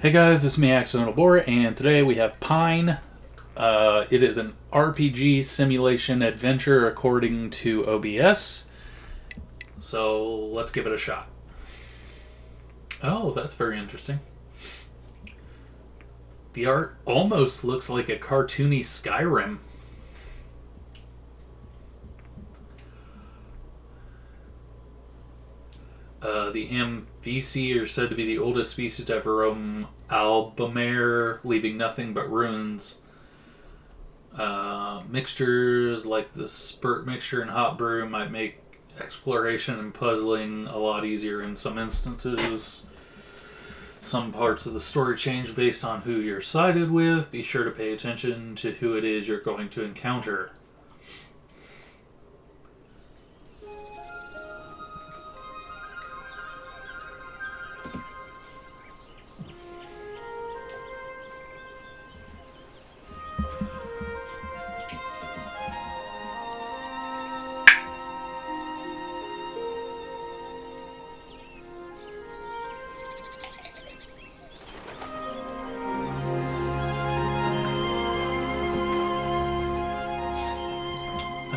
Hey guys, this is me, Accidental Boar, and today we have Pine. It is an RPG simulation adventure according to OBS. So let's give it a shot. Oh, that's very interesting. The art almost looks like a cartoony Skyrim. The MVC are said to be the oldest species to ever roam Albamare, leaving nothing but ruins. Mixtures like the Spurt mixture and Hot Brew might make exploration and puzzling a lot easier in some instances. Some parts of the story change based on who you're sided with. Be sure to pay attention to who it is you're going to encounter.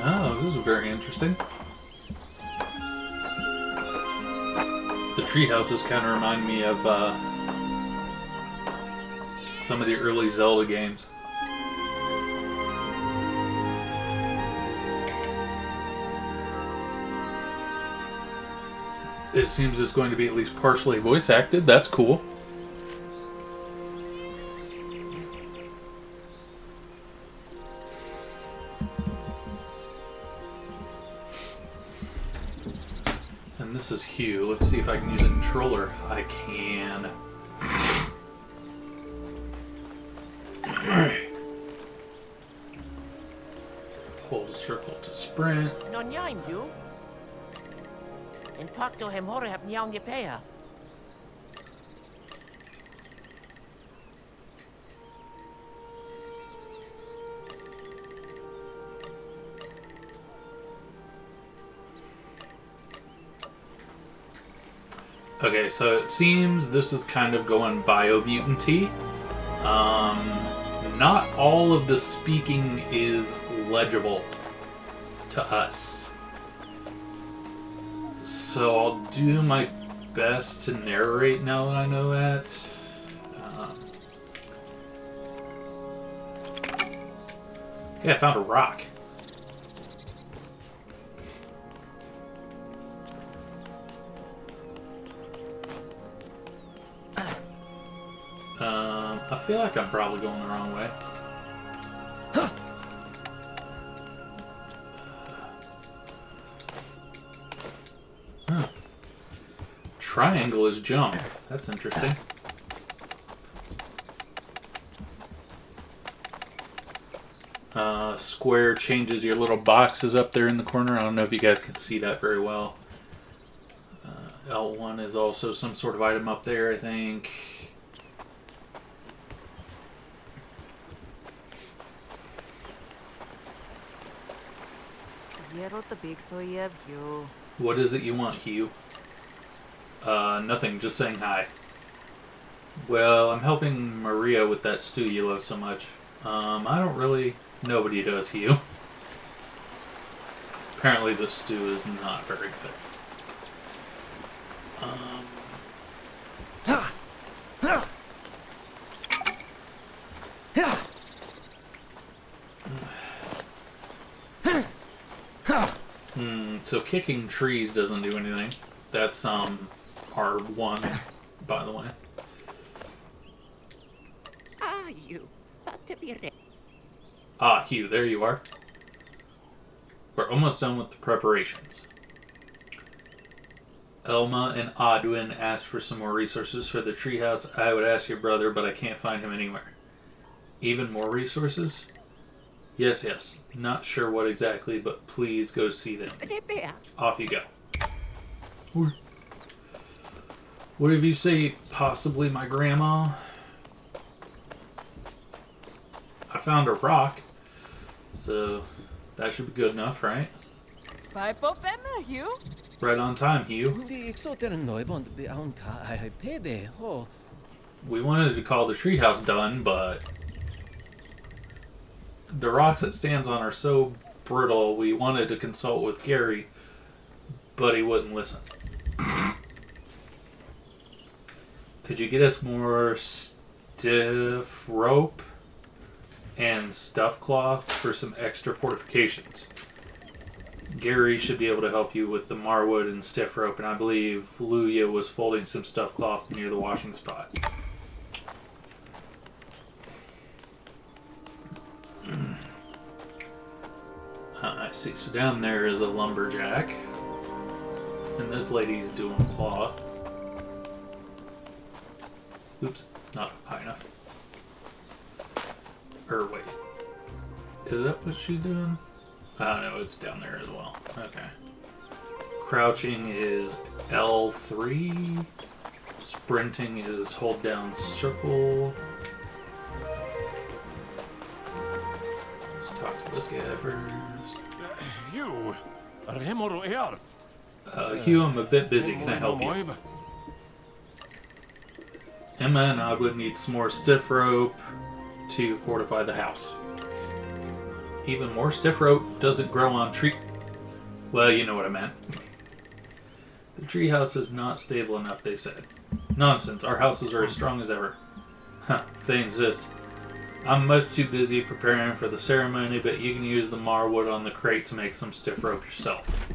Oh, this is very interesting. The tree houses kind of remind me of some of the early Zelda games. It seems it's going to be at least partially voice acted. That's cool. And this is Hugh. Let's see if I can use a controller. I can. Hold circle to sprint. Non yain you. In pakto hem hore hab nyaun yepea. Okay, so it seems this is kind of going biomutant-y. Not all of the speaking is legible to us. So I'll do my best to narrate now that I know that. Hey, I found a rock. I feel like I'm probably going the wrong way. Huh. Triangle is jump. That's interesting. Square changes your little boxes up there in the corner. I don't know if you guys can see that very well. L1 is also some sort of item up there, I think. What is it you want, Hugh? Nothing, just saying hi. Well, I'm helping Maria with that stew you love so much. I don't really... Nobody does, Hugh. Apparently the stew is not very good. So kicking trees doesn't do anything. That's R1, by the way. Ah, you. To be ready. Ah, Hugh, there you are. We're almost done with the preparations. Elma and Odwin asked for some more resources for the treehouse. I would ask your brother, but I can't find him anywhere. Even more resources? Yes, yes. Not sure what exactly, but please go see them. Off you go. Whatever you say, possibly my grandma. I found a rock, so that should be good enough, right? Right on time, Hugh. we wanted to call the treehouse done, but the rocks it stands on are so brittle, we wanted to consult with Gary, but he wouldn't listen. Could you get us more stiff rope and stuff cloth for some extra fortifications? Gary should be able to help you with the marwood and stiff rope, and I believe Luya was folding some stuff cloth near the washing spot. I see. So down there is a lumberjack, and this lady's doing cloth. Oops, not high enough. Or wait, is that what she's doing? Oh no, it's down there as well. Okay. Crouching is L3. Sprinting is hold down circle. Let's talk to this guy first. Hugh, Remoro here. Hugh, I'm a bit busy. Can I help you? Emma and I would need some more stiff rope to fortify the house. Even more stiff rope doesn't grow on tree... Well, you know what I meant. The treehouse is not stable enough, they said. Nonsense, our houses are as strong as ever. Huh, they insist. I'm much too busy preparing for the ceremony, but you can use the marwood on the crate to make some stiff rope yourself.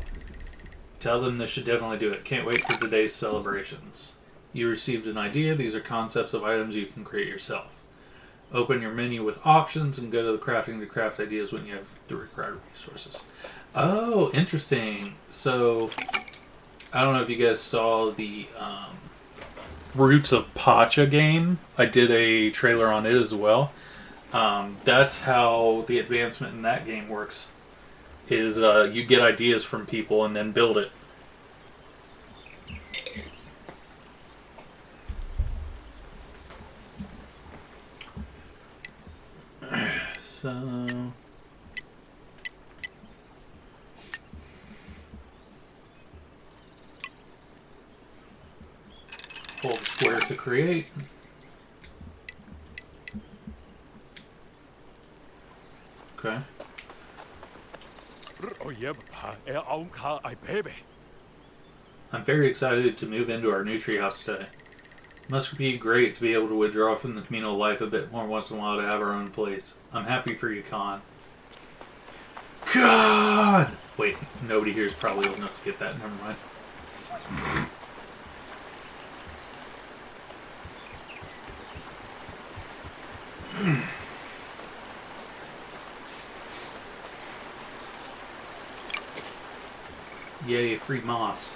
Tell them this should definitely do it. Can't wait for today's celebrations. You received an idea. These are concepts of items you can create yourself. Open your menu with options and go to the crafting to craft ideas when you have the required resources. Oh, interesting. So, I don't know if you guys saw the Roots of Pacha game. I did a trailer on it as well. That's how the advancement in that game works. Is you get ideas from people and then build it. So... hold square to create. Okay. I'm very excited to move into our new treehouse today. Must be great to be able to withdraw from the communal life a bit more once in a while to have our own place. I'm happy for you, Khan. God! Wait, nobody here is probably old enough to get that. Never mind. Yay, free moss.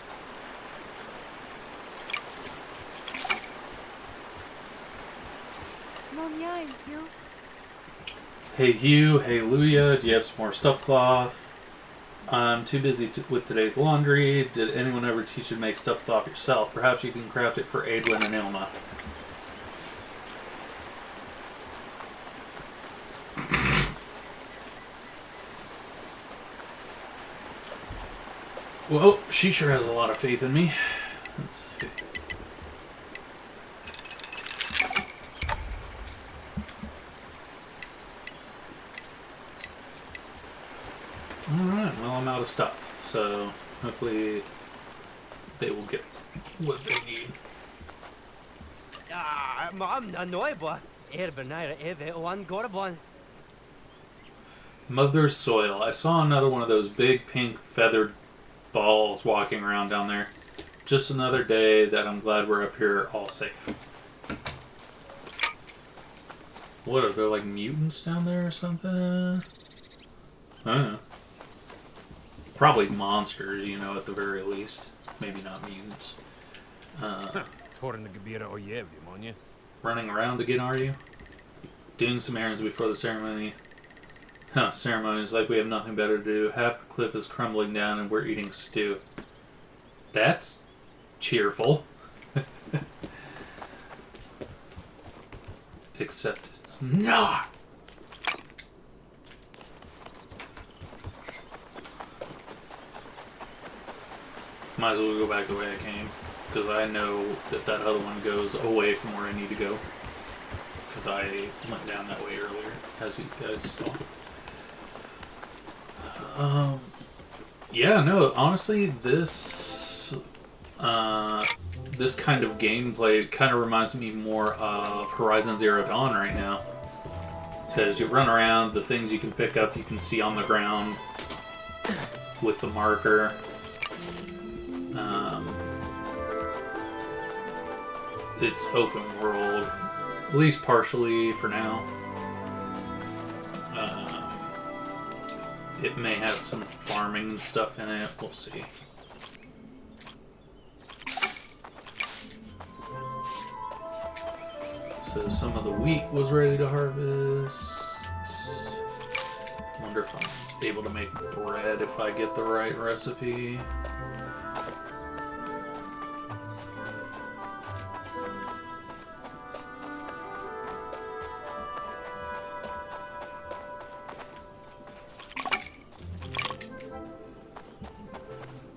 Hey Hugh, hey Luya, do you have some more stuff cloth? I'm too busy with today's laundry. Did anyone ever teach you to make stuff cloth yourself? Perhaps you can craft it for Adwin and Ilma. Well, she sure has a lot of faith in me. Let's see. Alright, well I'm out of stuff, so hopefully they will get what they need. Mother soil. I saw another one of those big pink feathered balls walking around down there. Just another day that I'm glad we're up here all safe. What, are there like mutants down there or something? I don't know. Probably monsters, you know, at the very least. Maybe not mutants. Running around again, are you? Doing some errands before the ceremony. Huh, ceremonies like we have nothing better to do. Half the cliff is crumbling down and we're eating stew. That's cheerful. Except it's not. Might as well go back the way I came. because I know that that other one goes away from where I need to go. Because I went down that way earlier, as you guys saw. Yeah, no, honestly, this kind of gameplay kind of reminds me more of Horizon Zero Dawn right now. Because you run around, the things you can pick up you can see on the ground with the marker. It's open world, at least partially for now. It may have some farming and stuff in it. We'll see. So some of the wheat was ready to harvest. Wonder if I'm able to make bread if I get the right recipe.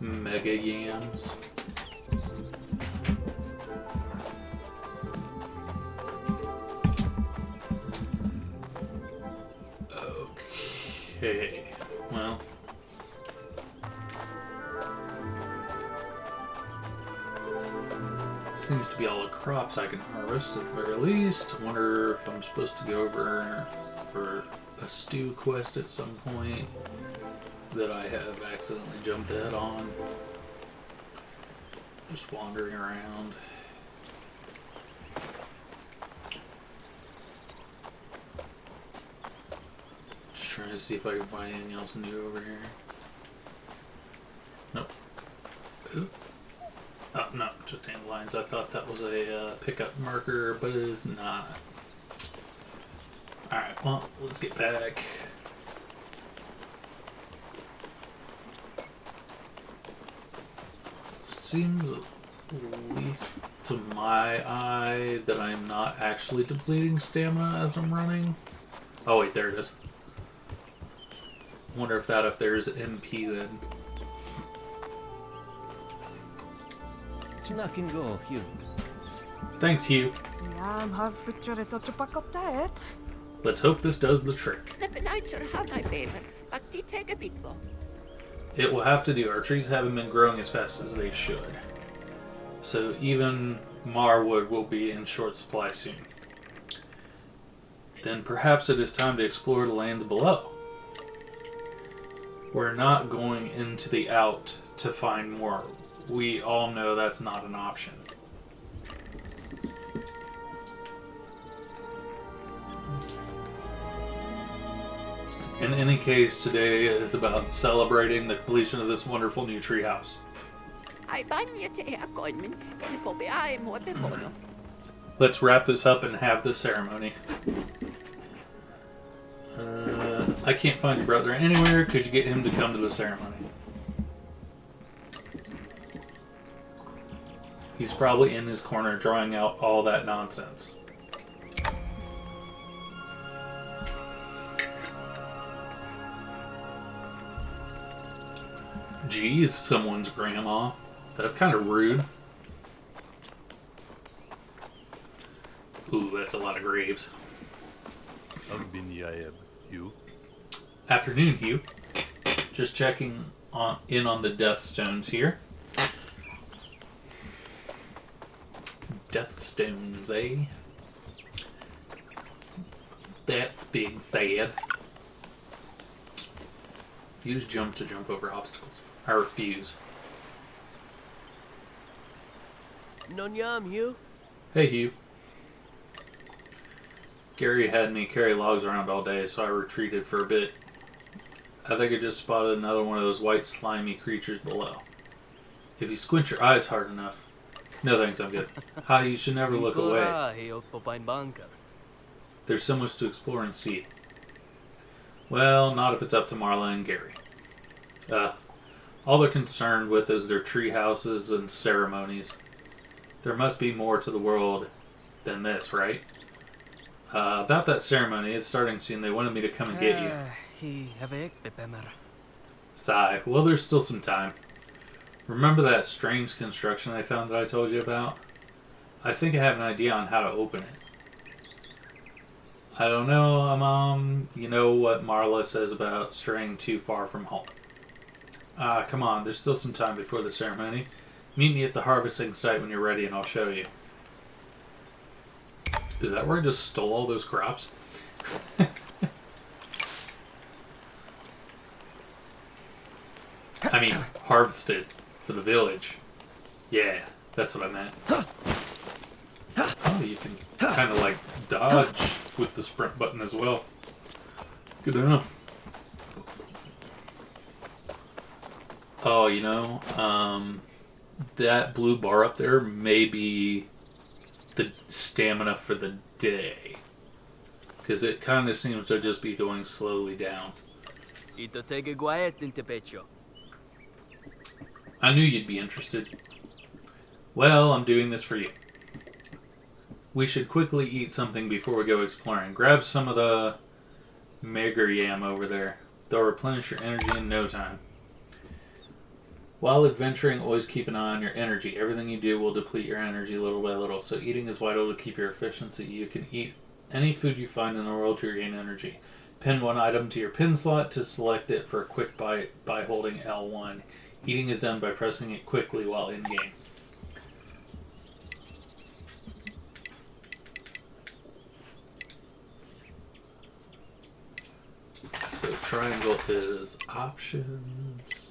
Mega yams. Okay, well. Seems to be all the crops I can harvest at the very least. I wonder if I'm supposed to go over for a stew quest at some point that I have accidentally jumped ahead on. Just wandering around. Just trying to see if I can find anything else new over here. Nope. Ooh. Oh, no, just dandelions. I thought that was a pickup marker, but it is not. Alright, well, let's get back. Seems, at least to my eye, that I'm not actually depleting stamina as I'm running. Oh wait, there it is. Wonder if that up there is MP then. Thanks, Hugh. Let's hope this does the trick. It will have to do. Our trees haven't been growing as fast as they should. So even Marwood will be in short supply soon. Then perhaps it is time to explore the lands below. We're not going into the out to find more. We all know that's not an option. In any case, today is about celebrating the completion of this wonderful new treehouse. Let's wrap this up and have the ceremony. I can't find your brother anywhere. Could you get him to come to the ceremony? He's probably in his corner drawing out all that nonsense. Geez, someone's grandma. That's kind of rude. Ooh, that's a lot of graves. Afternoon, Hugh. Just checking in on the death stones here. Death stones, eh? That's big fad. Use jump to jump over obstacles. I refuse. Nonyam, Hugh? Hey, Hugh. Gary had me carry logs around all day, so I retreated for a bit. I think I just spotted another one of those white slimy creatures below. If you squint your eyes hard enough... No thanks, I'm good. Hi, you should never look away. There's so much to explore and see. Well, not if it's up to Marla and Gary. All they're concerned with is their tree houses and ceremonies. There must be more to the world than this, right? About that ceremony, it's starting soon. They wanted me to come and get you. Sigh. Well, there's still some time. Remember that strange construction I found that I told you about? I think I have an idea on how to open it. I don't know, Mom. You know what Marla says about straying too far from home. Come on, there's still some time before the ceremony. Meet me at the harvesting site when you're ready and I'll show you. Is that where I just stole all those crops? I mean, harvested for the village. Yeah, that's what I meant. Oh, you can kind of like dodge with the sprint button as well. Good to know. Oh, you know, that blue bar up there may be the stamina for the day. Because it kind of seems to just be going slowly down. I knew you'd be interested. Well, I'm doing this for you. We should quickly eat something before we go exploring. Grab some of the mager yam over there. They'll replenish your energy in no time. While adventuring, always keep an eye on your energy. Everything you do will deplete your energy little by little, so eating is vital to keep your efficiency. You can eat any food you find in the world to regain energy. Pin one item to your pin slot to select it for a quick bite by holding L1. Eating is done by pressing it quickly while in-game. So triangle is options.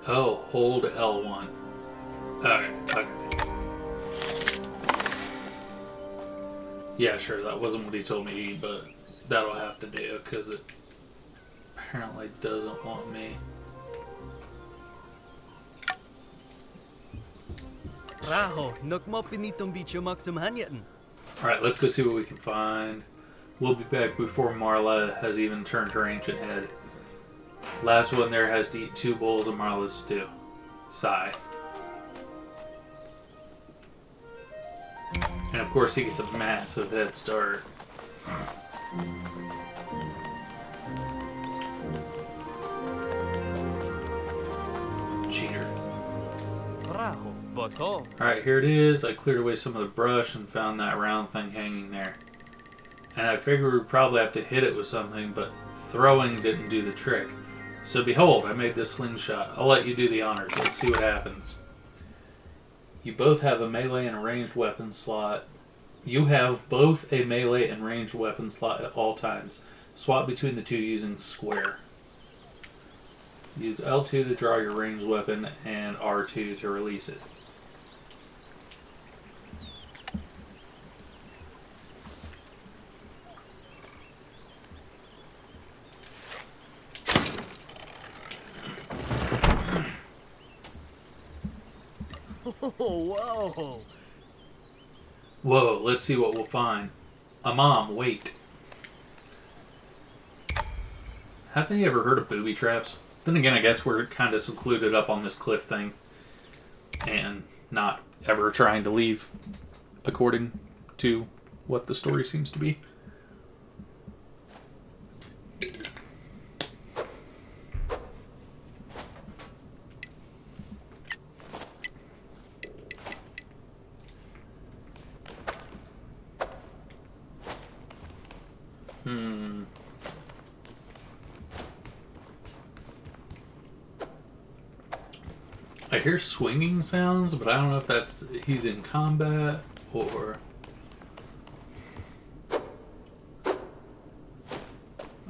Oh, hold L1. Okay. Yeah, sure, that wasn't what he told me to eat, but that'll have to do, because it apparently doesn't want me. Alright, let's go see what we can find. We'll be back before Marla has even turned her ancient head. Last one there has to eat 2 bowls of Marla's stew. Sigh. And of course he gets a massive head start. Cheater. Alright, here it is. I cleared away some of the brush and found that round thing hanging there. And I figured we'd probably have to hit it with something, but throwing didn't do the trick. So behold, I made this slingshot. I'll let you do the honors. Let's see what happens. You both have a melee and a ranged weapon slot. You have both a melee and ranged weapon slot at all times. Swap between the two using square. Use L2 to draw your ranged weapon and R2 to release it. Whoa! Whoa, let's see what we'll find. Mom, wait. Hasn't he ever heard of booby traps? Then again, I guess we're kind of secluded up on this cliff thing. And not ever trying to leave, according to what the story seems to be. I hear swinging sounds, but I don't know if that's he's in combat or I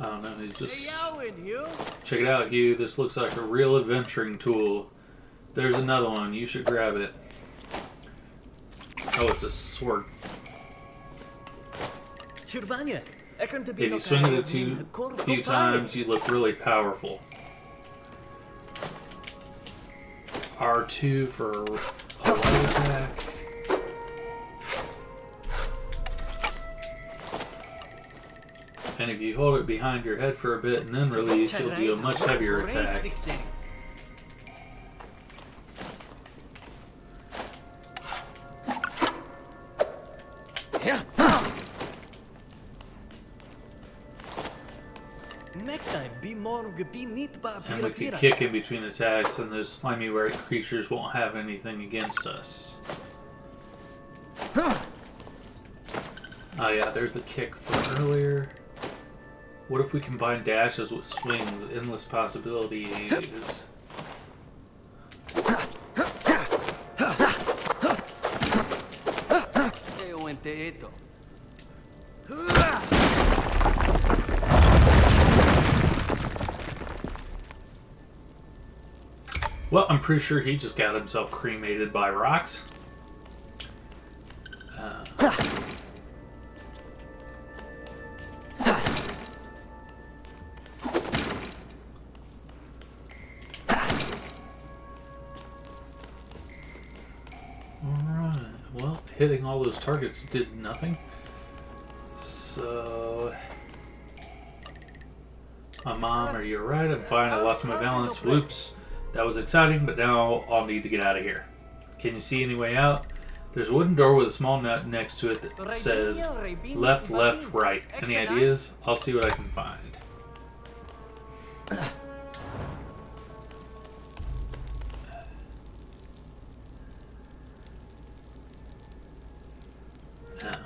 don't know. He's just check it out, Hugh. This looks like a real adventuring tool. There's another one. You should grab it. Oh, it's a sword. If you swing it a few times, you look really powerful. R2 for a light attack. And if you hold it behind your head for a bit and then release, you'll do a much heavier attack. And we can kick in between attacks, and those slimy white creatures won't have anything against us. Oh yeah, there's the kick from earlier. What if we combine dashes with swings? Endless possibilities. Well, I'm pretty sure he just got himself cremated by rocks. Alright, well, hitting all those targets did nothing. So... My mom, are you alright? I'm fine, I lost my balance. Whoops. That was exciting, but now I'll need to get out of here. Can you see any way out? There's a wooden door with a small nut next to it that says left, left, right. Any ideas? I'll see what I can find. Now.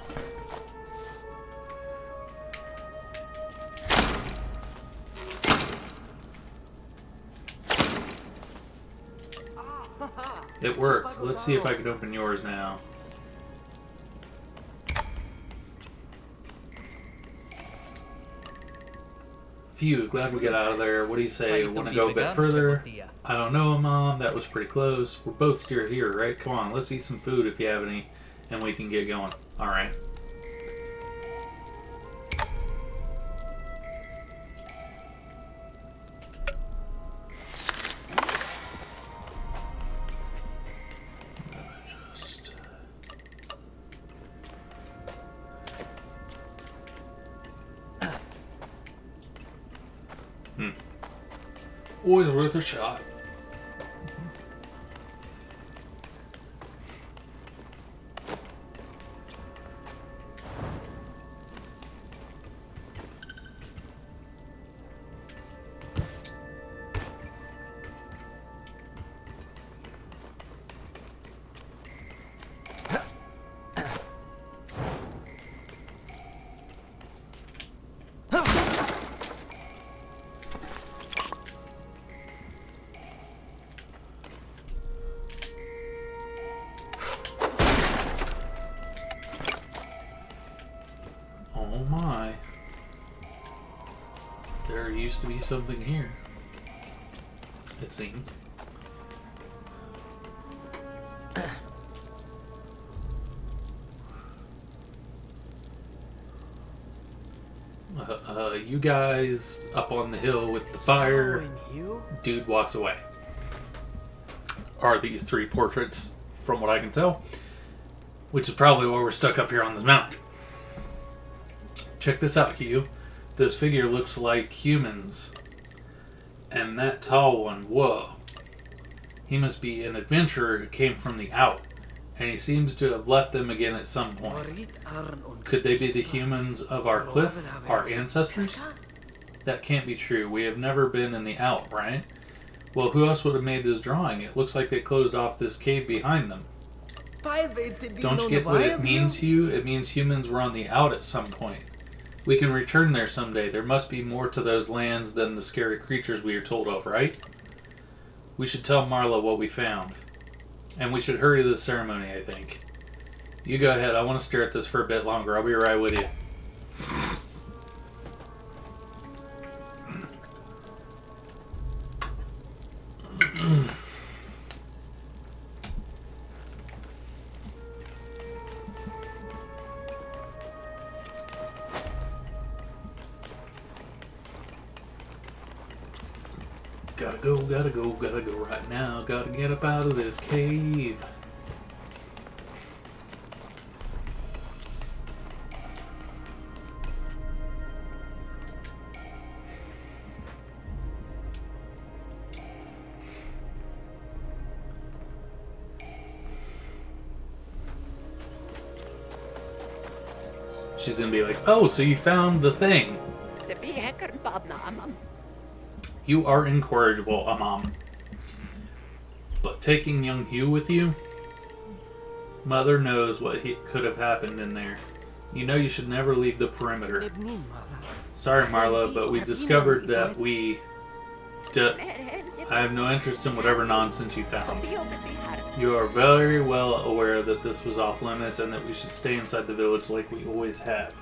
It worked. Let's see if I can open yours now. Phew, glad we got out of there. What do you say? Want to go a bit further? I don't know, Mom. That was pretty close. We're both still here, right? Come on, let's eat some food if you have any, and we can get going. Alright. Always worth a shot. Oh my. There used to be something here. It seems. You guys up on the hill with the fire. Dude walks away. Are these three portraits, from what I can tell. Which is probably why we're stuck up here on this mountain. Check this out, Hugh. This figure looks like humans. And that tall one, whoa. He must be an adventurer who came from the out. And he seems to have left them again at some point. Could they be the humans of our cliff, our ancestors? That can't be true. We have never been in the out, right? Well, who else would have made this drawing? It looks like they closed off this cave behind them. Don't you get what it means, Hugh? It means humans were on the out at some point. We can return there someday. There must be more to those lands than the scary creatures we are told of, right? We should tell Marla what we found. And we should hurry this ceremony, I think. You go ahead. I want to stare at this for a bit longer. I'll be right with you. Gotta go right now. Gotta get up out of this cave. She's gonna be like, oh, so you found the thing. You are incorrigible, Amam. But taking young Hugh with you? Mother knows what could have happened in there. You know you should never leave the perimeter. Sorry, Marla, but we discovered that I have no interest in whatever nonsense you found. You are very well aware that this was off limits and that we should stay inside the village like we always have.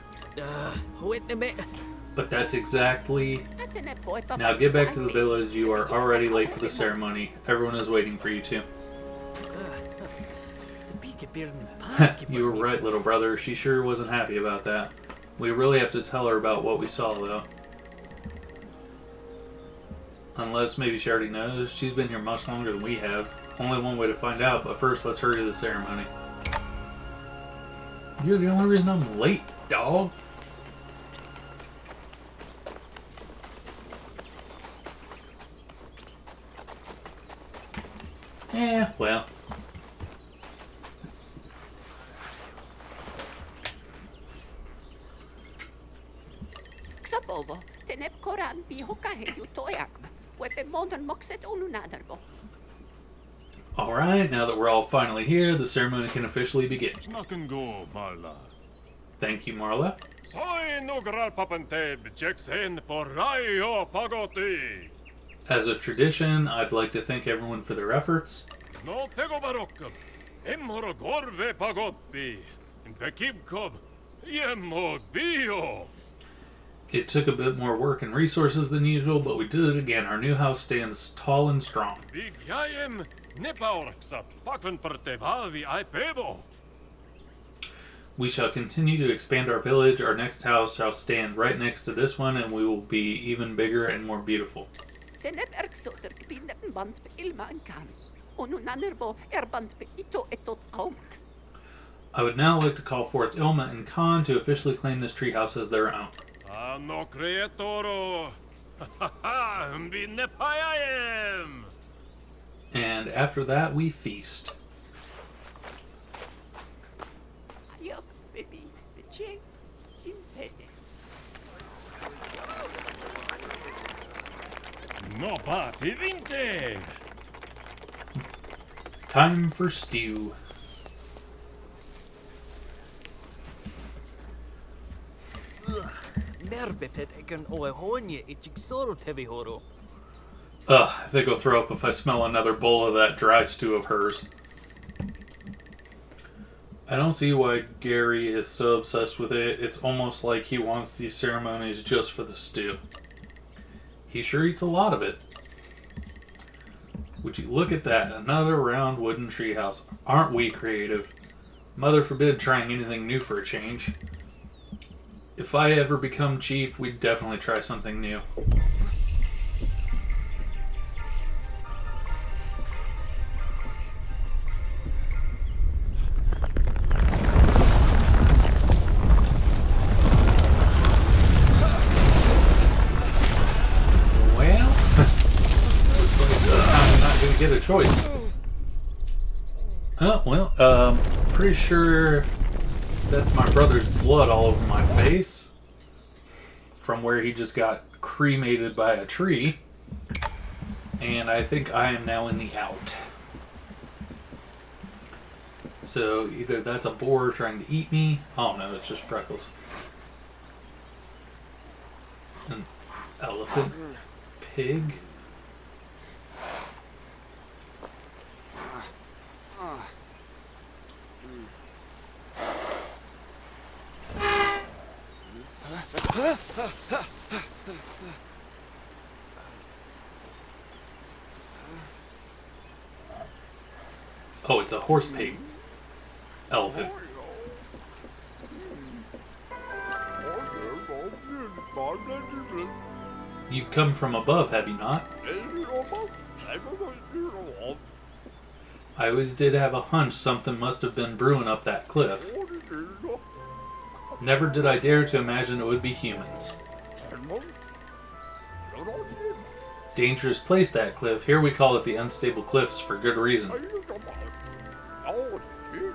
But that's exactly... Now get back to the village. You are already late for the ceremony. Everyone is waiting for you too. You were right, little brother. She sure wasn't happy about that. We really have to tell her about what we saw, though. Unless maybe she already knows. She's been here much longer than we have. Only one way to find out, but first let's hurry to the ceremony. You're the only reason I'm late, dog. Yeah, well. Alright, now that we're all finally here, the ceremony can officially begin. Thank you, Marla. As a tradition, I'd like to thank everyone for their efforts. It took a bit more work and resources than usual, but we did it again. Our new house stands tall and strong. We shall continue to expand our village. Our next house shall stand right next to this one, and we will be even bigger and more beautiful. I would now like to call forth Ilma and Khan to officially claim this treehouse as their own. And after that, we feast. Time for stew. Ugh, I think I'll throw up if I smell another bowl of that dry stew of hers. I don't see why Gary is so obsessed with it. It's almost like he wants these ceremonies just for the stew. He sure eats a lot of it. Would you look at that? Another round wooden treehouse. Aren't we creative? Mother forbid trying anything new for a change. If I ever become chief, we'd definitely try something new. Well, looks like I'm not going to get a choice. Oh, well, pretty sure that's my brother's blood all over my face from where he just got cremated by a tree. And I think I am now in the out. So either that's a boar trying to eat me. Oh no, it's just Freckles. An elephant. Pig. Oh, it's a horse pig. Elephant. You've come from above, have you not? I always did have a hunch something must have been brewing up that cliff. Never did I dare to imagine it would be humans. Dangerous place, that cliff. Here we call it the Unstable Cliffs for good reason.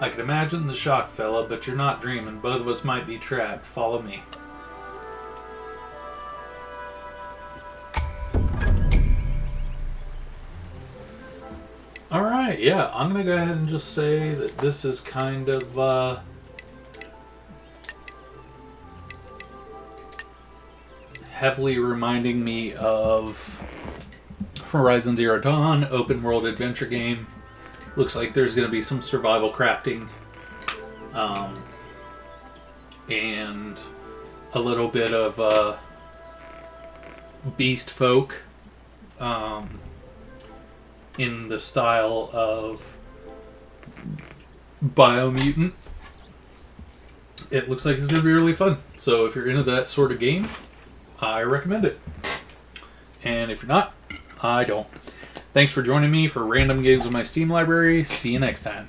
I can imagine the shock, fella, but you're not dreaming. Both of us might be trapped. Follow me. Alright, yeah, I'm going to go ahead and just say that this is kind of, heavily reminding me of Horizon Zero Dawn, open world adventure game. Looks like there's going to be some survival crafting, and a little bit of beast folk, in the style of Biomutant. It looks like it's going to be really fun. So if you're into that sort of game, I recommend it. And if you're not, I don't. Thanks for joining me for Random Games with my Steam library. See you next time.